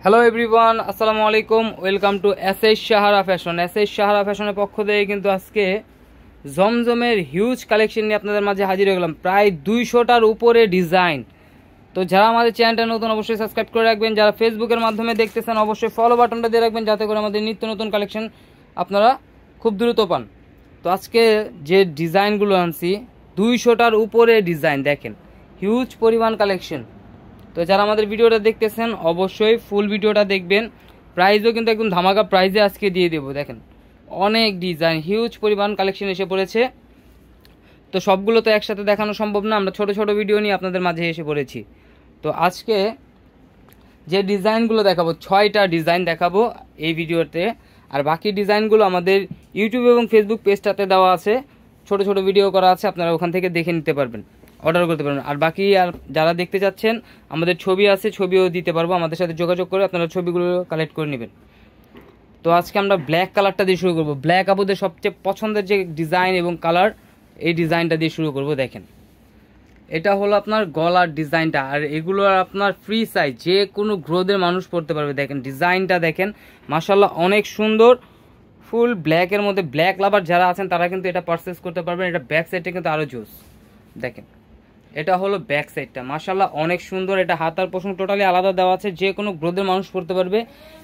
Hello everyone, আসসালামু আলাইকুম। Welcome to SS Sahara fashion. SS Sahara ফ্যাশনের পক্ষ থেকে কিন্তু আজকে জমজমের হিউজ কালেকশন নিয়ে আপনাদের মাঝে হাজির হয়ে গেলাম। প্রায় 200টার উপরে ডিজাইন। তো যারা আমাদের চ্যানেলটা নতুন অবশ্যই সাবস্ক্রাইব করে রাখবেন, যারা ফেসবুকের মাধ্যমে দেখতেছেন অবশ্যই ফলো বাটনটা দিয়ে রাখবেন, যাতে করে আমাদের নিত্য নতুন কালেকশন আপনারা খুব দ্রুত পান। তো আজকে যে ডিজাইনগুলো আনছি 200টার উপরে ডিজাইন, দেখেন হিউজ পরিমাণ কালেকশন। তো যারা আমাদের ভিডিওটা দেখতেছেন অবশ্যই ফুল ভিডিওটা দেখবেন। প্রাইসও কিন্তু একদম ধামাকা প্রাইসে আজকে দিয়ে দেবো। দেখেন অনেক ডিজাইন, হিউজ পরিমাণ কালেকশন এসে পড়েছে। তো সবগুলো তো একসাথে দেখানো সম্ভব না, আমরা ছোট ছোট ভিডিও নিয়ে আপনাদের মাঝে এসে পড়েছি। তো আজকে যে ডিজাইনগুলো দেখাবো 6টা ডিজাইন দেখাবো এই ভিডিওতে, আর বাকি ডিজাইনগুলো আমাদের ইউটিউব এবং ফেসবুক পেজটাতে দেওয়া আছে, ছোট ছোট ভিডিও করা আছে, আপনারা ওখান থেকে দেখে নিতে পারবেন, অর্ডার করতে পারবেন। আর বাকি আর যারা দেখতে চাচ্ছেন আমাদের ছবি আছে, ছবিও দিতে পারবো, আমাদের সাথে যোগাযোগ করে আপনারা ছবিগুলো কালেক্ট করে নেবেন। তো আজকে আমরা ব্ল্যাক কালারটা দিয়ে শুরু করবো। ব্ল্যাক আপুদের সবচেয়ে পছন্দের যে ডিজাইন এবং কালার, এই ডিজাইনটা দিয়ে শুরু করব। দেখেন এটা হলো আপনার গলার ডিজাইনটা, আর এগুলো আপনার ফ্রি সাইজ, যে কোনো গ্রোদের মানুষ পড়তে পারবে। দেখেন ডিজাইনটা দেখেন, মাশাআল্লাহ অনেক সুন্দর। ফুল ব্ল্যাকের মধ্যে, ব্ল্যাক লাভার যারা আছেন তারা কিন্তু এটা পারচেস করতে পারবেন। এটা ব্যাক সাইডটা কিন্তু আরও জোস। দেখেন এটা হলো ব্যাক সাইডটা, মাশাআল্লাহ অনেক সুন্দর। এটা হাতার পোষণ টোটালি আলাদা দেওয়া আছে, যে কোনো গ্রোদের মানুষ পড়তে পারবে।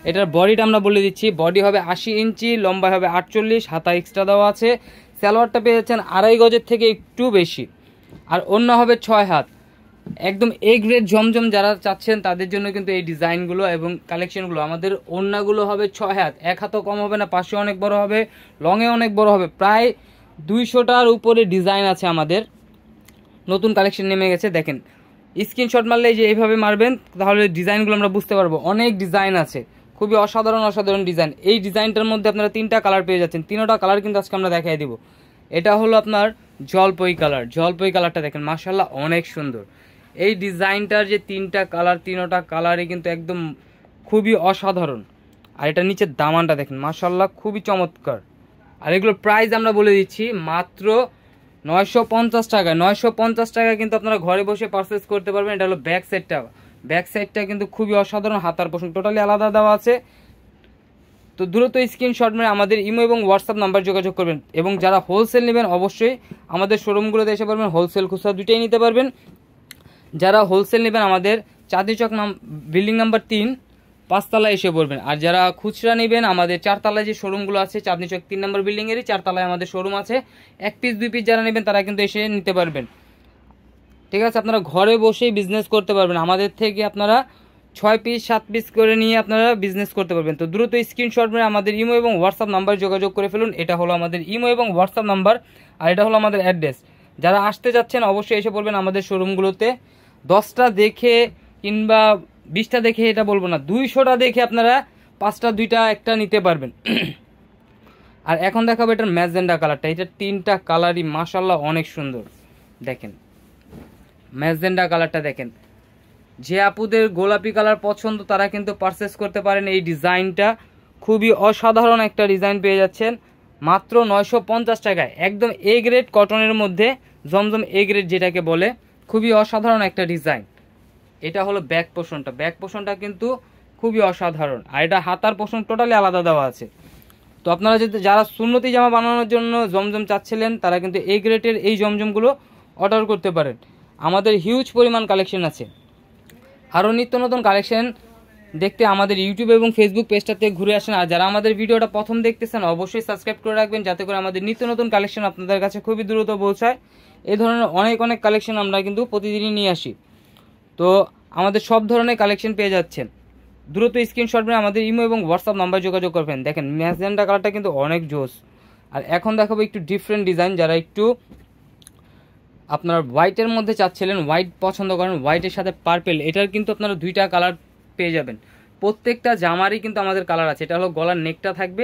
এটার বডিটা আমরা বলে দিচ্ছি, বডি হবে 80 ইঞ্চি, লম্বা হবে 48, হাতা এক্সট্রা দেওয়া আছে। সালোয়ারটা পেয়ে যাচ্ছেন 2.5 গজের থেকে একটু বেশি, আর অন্য হবে 6 হাত। একদম এ গ্রেড জমজম যারা চাচ্ছেন তাদের জন্য কিন্তু এই ডিজাইনগুলো এবং কালেকশনগুলো। আমাদের ওড়নাগুলো হবে 6 হাত, 1 হাতও কম হবে না, পাশে অনেক বড় হবে, লংয়ে অনেক বড় হবে। প্রায় 200টার উপরে ডিজাইন আছে আমাদের, নতুন কালেকশন নেমে গেছে। দেখেন স্ক্রিনশট মারলে যে এইভাবে মারবেন, তাহলে ডিজাইনগুলো আমরা বুঝতে পারবো। অনেক ডিজাইন আছে, খুবই অসাধারণ অসাধারণ ডিজাইন। এই ডিজাইনটার মধ্যে আপনারা 3টা কালার পেয়ে যাচ্ছেন, 3টা কালার কিন্তু আজকে আমরা দেখাই দিব। এটা হলো আপনার জলপই কালার। জলপই কালারটা দেখেন মাশাআল্লাহ অনেক সুন্দর। এই ডিজাইনটার যে 3টা কালার, 3টা কালারই কিন্তু একদম খুবই অসাধারণ। আর এটা নিচের দামানটা দেখেন মাশাআল্লাহ খুবই চমৎকার। আর এগুলোর প্রাইস আমরা বলে দিচ্ছি মাত্র 950 টাকা। 950 টাকা কিন্তু আপনারা ঘরে বসে পারচেস করতে পারবেন। এটা হলো ব্যাক সাইডটা, ব্যাক সাইডটা কিন্তু খুবই অসাধারণ, হাতার পোষণ টোটালি আলাদা দেওয়া আছে। তো দ্রুত স্ক্রিনশট মেরে আমাদের ইমো এবং হোয়াটসঅ্যাপ নাম্বার যোগাযোগ করবেন। এবং যারা হোলসেল নেবেন অবশ্যই আমাদের শোরুমগুলোতে এসে পারবেন, হোলসেল খুচরা দুইটাই নিতে পারবেন। যারা হোলসেল নেবেন আমাদের চাঁদনী চক বিল্ডিং নাম্বার 3 5 তলায় এসে পড়বেন। আর যারা খুচরা নেবেন আমাদের 4 তলায় যে শোরুমগুলো আছে, চাঁদনী চক 3 নম্বর বিল্ডিংয়েরই 4 তলায় আমাদের শোরুম আছে। 1 পিস 2 পিস যারা নেবেন তারা কিন্তু এসে নিতে পারবেন। ঠিক আছে, আপনারা ঘরে বসেই বিজনেস করতে পারবেন। আমাদের থেকে আপনারা 6 পিস 7 পিস করে নিয়ে আপনারা বিজনেস করতে পারবেন। তো দ্রুত স্ক্রিনশট মেরে আমাদের ইমো এবং হোয়াটসঅ্যাপ নাম্বার যোগাযোগ করে ফেলুন। এটা হলো আমাদের ইমো এবং হোয়াটসঅ্যাপ নাম্বার, আর এটা হলো আমাদের অ্যাড্রেস। যারা আসতে যাচ্ছেন অবশ্যই এসে পড়বেন আমাদের শোরুমগুলোতে। 10টা দেখে কিংবা 20টা দেখে এটা বলবো না, 200টা দেখে আপনারা 5টা 2টা একটা নিতে পারবেন। আর এখন দেখাবো এটার ম্যাজেন্ডা কালারটা। এটা 3টা কালারই মাশাআল্লাহ অনেক সুন্দর। দেখেন ম্যাজেন্ডা কালারটা দেখেন, যে আপুদের গোলাপি কালার পছন্দ তারা কিন্তু পারচেস করতে পারেন। এই ডিজাইনটা খুবই অসাধারণ একটা ডিজাইন পেয়ে যাচ্ছেন মাত্র 950 টাকায়। একদম এ গ্রেড কটনের মধ্যে, জমজম এ গ্রেড যেটাকে বলে, খুবই অসাধারণ একটা ডিজাইন। এটা হলো ব্যাক পোর্শনটা, ব্যাক পোর্শনটা কিন্তু খুবই অসাধারণ। আর এটা হাতার পোর্শন টোটালি আলাদা দেওয়া আছে। তো আপনারা যদি যারা সুন্নতি জামা বানানোর জন্য জমজম চাচ্ছিলেন তারা কিন্তু এই গ্রেডের এই জমজমগুলো অর্ডার করতে পারেন। আমাদের হিউজ পরিমাণ কালেকশন আছে। আরও নিত্য নতুন কালেকশন দেখতে আমাদের ইউটিউব এবং ফেসবুক পেজটাতে ঘুরে আসেন। আর যারা আমাদের ভিডিওটা প্রথম দেখতেছেন অবশ্যই সাবস্ক্রাইব করে রাখবেন, যাতে করে আমাদের নিত্য নতুন কালেকশন আপনাদের কাছে খুবই দ্রুত পৌঁছায়। এই ধরনের অনেক অনেক কালেকশন আমরা কিন্তু প্রতিদিনই নিয়ে আসি। তো আমাদের সব ধরনের কালেকশন পেয়ে যাচ্ছেন। দ্রুত স্ক্রিনশট নিয়ে আমাদের ইমো এবং হোয়াটসঅ্যাপ নাম্বার যোগাযোগ করবেন। দেখেন ম্যাজেন্ডা কালারটা কিন্তু অনেক জোস। আর এখন দেখাবো একটু ডিফারেন্ট ডিজাইন। যারা একটু আপনার হোয়াইটের মধ্যে চাচ্ছিলেন, হোয়াইট পছন্দ করেন, হোয়াইটের সাথে পার্পেল, এটার কিন্তু আপনারা 2টা কালার পেয়ে যাবেন। প্রত্যেকটা জামারই কিন্তু আমাদের কালার আছে। এটা হলো গলার নেকটা থাকবে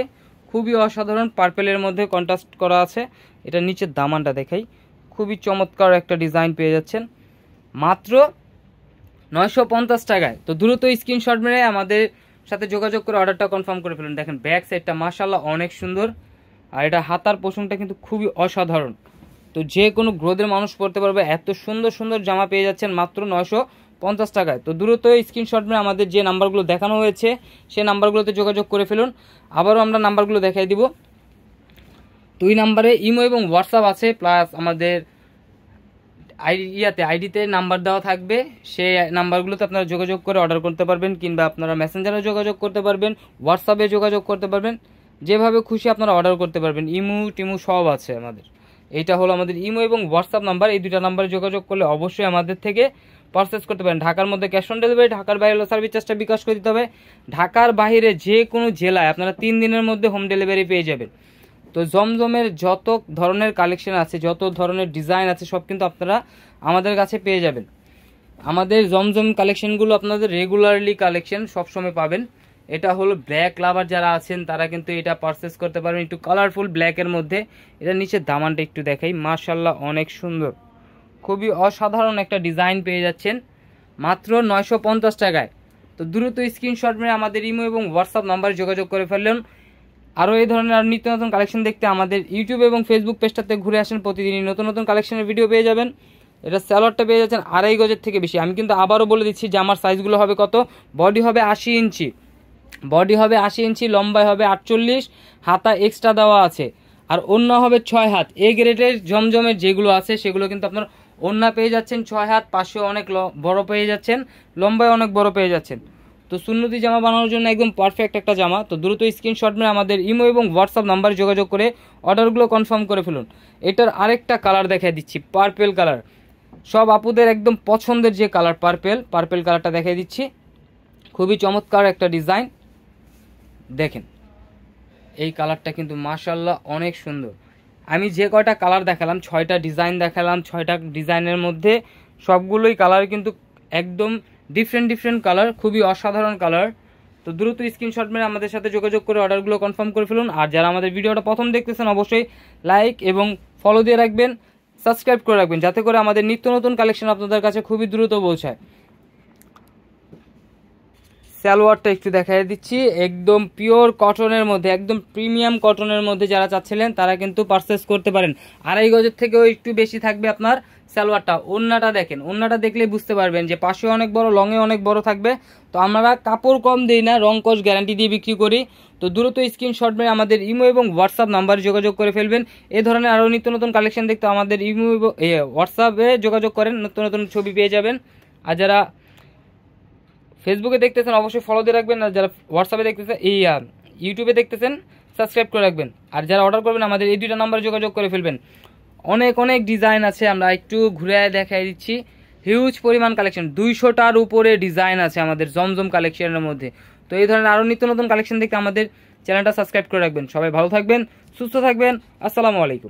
খুবই অসাধারণ, পার্পেলের মধ্যে কন্ট্রাস্ট করা আছে। এটা নিচের দামানটা দেখাই, খুবই চমৎকার একটা ডিজাইন পেয়ে যাচ্ছেন মাত্র 950 টাকায়। তো দ্রুত স্ক্রিনশট মেরে আমাদের সাথে যোগাযোগ করে অর্ডারটা কনফার্ম করে ফেলুন। দেখেন ব্যাক সাইডটা মাশাআল্লাহ অনেক সুন্দর, আর এটা হাতার পোষণটা কিন্তু খুবই অসাধারণ। তো যে কোনো গ্রোদের মানুষ পড়তে পারবে। এত সুন্দর সুন্দর জামা পেয়ে যাচ্ছেন মাত্র 50 টাকায়। তো দ্রুত স্ক্রিনশট মেরে আমাদের যে নাম্বারগুলো দেখানো হয়েছে সেই নাম্বারগুলোতে যোগাযোগ করে ফেলুন। আবারও আমরা নাম্বারগুলো দেখাই দিব। তো এই নাম্বারে ইমো এবং হোয়াটসঅ্যাপ আছে, প্লাস আমাদের আইডিতে নাম্বার দেওয়া থাকবে। সেই নাম্বারগুলোতে আপনারা যোগাযোগ করে অর্ডার করতে পারবেন, কিংবা আপনারা মেসেঞ্জারে যোগাযোগ করতে পারবেন, হোয়াটসঅ্যাপে যোগাযোগ করতে পারবেন, যেভাবে খুশি আপনারা অর্ডার করতে পারবেন। ইমো টিমো সব আছে আমাদের। এইটা হলো আমাদের ইমো এবং হোয়াটসঅ্যাপ নাম্বার। এই দুইটা নাম্বারে যোগাযোগ করলে অবশ্যই আমাদের থেকে পারচেস করতে পারেন। ঢাকার মধ্যে ক্যাশ অন ডেলিভারি, ঢাকার বাইরে সার্ভিস চার্জটা বিকাশ করে দিতে হবে। ঢাকার বাইরে যে কোনো জেলায় আপনারা 3 দিনের মধ্যে হোম ডেলিভারি পেয়ে যাবেন। তো জমজমের যত ধরনের কালেকশন আছে, যত ধরনের ডিজাইন আছে, সব কিন্তু আপনারা আমাদের কাছে পেয়ে যাবেন। আমাদের জমজম কালেকশনগুলো আপনাদের রেগুলারলি কালেকশন সবসময় পাবেন। এটা হলো ব্ল্যাক লাভার যারা আছেন তারা কিন্তু এটা পারচেস করতে পারবেন, একটু কালারফুল ব্ল্যাকের মধ্যে। এটা নিচে দামানটা একটু দেখাই, মাশাআল্লাহ অনেক সুন্দর, খুবই অসাধারণ একটা ডিজাইন পেয়ে যাচ্ছেন মাত্র 950 টাকায়। তো দ্রুত স্ক্রিনশট মেরে আমাদের ইমো এবং হোয়াটসঅ্যাপ নাম্বারে যোগাযোগ করে ফেললেন। আরও এই ধরনের আর নিত্য নতুন কালেকশন দেখতে আমাদের ইউটিউব এবং ফেসবুক পেজটাতে ঘুরে আসেন, প্রতিদিনই নতুন নতুন কালেকশনের ভিডিও পেয়ে যাবেন। এটা স্যালোয়ারটা পেয়ে যাচ্ছেন 2.5 গজের থেকে বেশি। আমি কিন্তু আবারও বলে দিচ্ছি যে আমার সাইজগুলো হবে কত। বডি হবে 80 ইঞ্চি, বডি হবে 80 ইঞ্চি, লম্বায় হবে 48, হাতা এক্সট্রা দেওয়া আছে, আর ওড়না হবে 6 হাত। এই গ্রেডের জমজমের যেগুলো আছে সেগুলো কিন্তু আপনার ওড়না পেয়ে যাচ্ছেন 6 হাত, পাশেও অনেক বড় পেয়ে যাচ্ছেন, লম্বায় অনেক বড় পেয়ে যাচ্ছেন। তো সুন্নতি জামা বানানোর জন্য একদম পারফেক্ট একটা জামা। তো দ্রুত স্ক্রিনশট মেরে আমাদের ইমো এবং হোয়াটসঅ্যাপ নাম্বারে যোগাযোগ করে অর্ডারগুলো কনফার্ম করে ফেলুন। এটার আরেকটা কালার দেখাই দিচ্ছি, পার্পেল কালার। সব আপুদের একদম পছন্দের যে কালার পার্পেল কালারটা দেখাই দিচ্ছি। খুবই চমৎকার একটা ডিজাইন, দেখেন এই কালারটা কিন্তু মাশাআল্লাহ অনেক সুন্দর। আমি যে কয়টা কালার দেখালাম, 6টা ডিজাইন দেখালাম, 6টা ডিজাইনের মধ্যে সবগুলোই কালার কিন্তু একদম ডিফারেন্ট কালার, খুবই অসাধারণ কালার। তো দ্রুত স্ক্রিনশট মেরে আমাদের সাথে যোগাযোগ করে অর্ডারগুলো কনফার্ম করে ফেলুন। আর যারা আমাদের ভিডিওটা প্রথম দেখতেছেন অবশ্যই লাইক এবং ফলো দিয়ে রাখবেন, সাবস্ক্রাইব করে রাখবেন, যাতে করে আমাদের নিত্য নতুন কালেকশন আপনাদের কাছে খুবই দ্রুত পৌঁছায়। সালোয়ারটা একটু দেখাই দিচ্ছি, একদম পিওর কটনের মধ্যে, একদম প্রিমিয়াম কটনের মধ্যে যারা চাচ্ছিলেন তারা কিন্তু পারচেস করতে পারেন। 2.5 গজের থেকেও একটু বেশি থাকবে আপনার সালোয়ারটা। ওড়নাটা দেখেন, ওড়নাটা দেখলেই বুঝতে পারবেন যে পাশে অনেক বড়, লংয়ে অনেক বড় থাকবে। তো আমরা কাপড় কম দিই না, রং কস গ্যারান্টি দিয়ে বিক্রি করি। তো দ্রুত স্ক্রিনশট মেরে আমাদের ইমো এবং হোয়াটসঅ্যাপ নাম্বারে যোগাযোগ করে ফেলবেন। এই ধরনের আরও নিত্য নতুন কালেকশন দেখতে আমাদের ইমো হোয়াটসঅ্যাপে যোগাযোগ করেন, নতুন নতুন ছবি পেয়ে যাবেন। আর যারা ফেসবুকে দেখতেছেন অবশ্যই ফলো দিয়ে রাখবেন, আর যারা হোয়াটসঅ্যাপে দেখতেছেন ইউটিউবে দেখতেছেন সাবস্ক্রাইব করে রাখবেন। আর যারা অর্ডার করবেন আমাদের এই 2টা নাম্বারে যোগাযোগ করে ফেলবেন। অনেক ডিজাইন আছে, আমরা একটু ঘুরে দেখাই দিচ্ছি। হিউজ পরিমাণ কালেকশন, 200টার উপরে ডিজাইন আছে আমাদের জমজম কালেকশনের মধ্যে। তো এই ধরনের আরও নিত্য নতুন কালেকশন দেখতে আমাদের চ্যানেলটা সাবস্ক্রাইব করে রাখবেন। সবাই ভালো থাকবেন, সুস্থ থাকবেন, আসসালামু আলাইকুম।